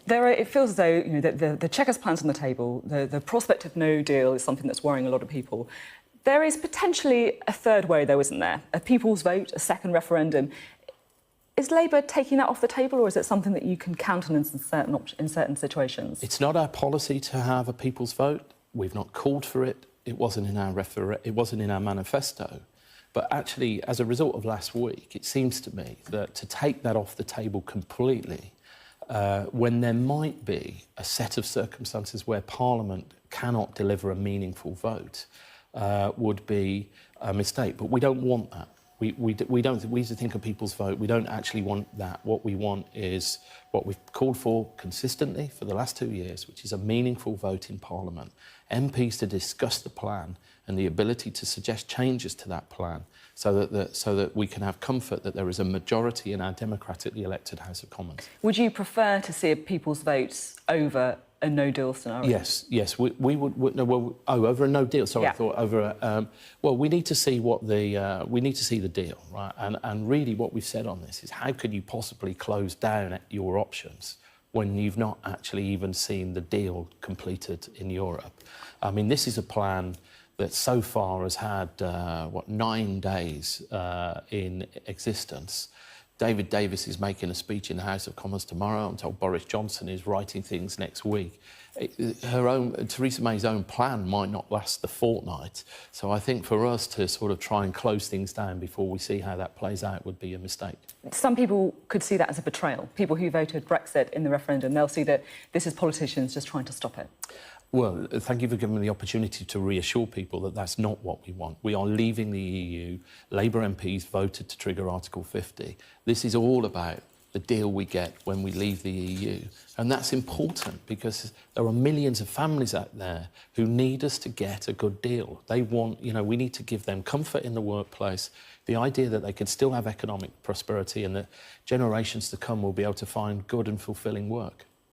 It feels as though the Chequers plan's on the table. The prospect of no deal is something that's worrying a lot of people. There is potentially a third way, though, isn't there? A people's vote, a second referendum. Is Labour taking that off the table, or is it something that you can countenance in certain situations? It's not our policy to have a people's vote. We've not called for it. It wasn't in our manifesto. But actually, as a result of last week, it seems to me that to take that off the table completely, when there might be a set of circumstances where Parliament cannot deliver a meaningful vote, would be a mistake. But we don't want that. We used to think of people's vote. We don't actually want that. What we want is what we've called for consistently for the last 2 years, which is a meaningful vote in Parliament. MPs to discuss the plan and the ability to suggest changes to that plan so that we can have comfort that there is a majority in our democratically elected House of Commons. Would you prefer to see a people's vote over a no-deal scenario? Yes, we would. No, well, over a no-deal. Sorry, yeah. I thought over a. Well, we need to see what the we need to see the deal, right? And really, what we've said on this is how could you possibly close down your options when you've not actually even seen the deal completed in Europe? I mean, this is a plan that so far has had 9 days in existence. David Davis is making a speech in the House of Commons tomorrow. I'm told Boris Johnson is writing things next week. Theresa May's own plan might not last the fortnight. So I think for us to sort of try and close things down before we see how that plays out would be a mistake. Some people could see that as a betrayal. People who voted Brexit in the referendum, they'll see that this is politicians just trying to stop it. Well, thank you for giving me the opportunity to reassure people that that's not what we want. We are leaving the EU. Labour MPs voted to trigger Article 50. This is all about the deal we get when we leave the EU. And that's important because there are millions of families out there who need us to get a good deal. They want, we need to give them comfort in the workplace, the idea that they can still have economic prosperity and that generations to come will be able to find good and fulfilling work.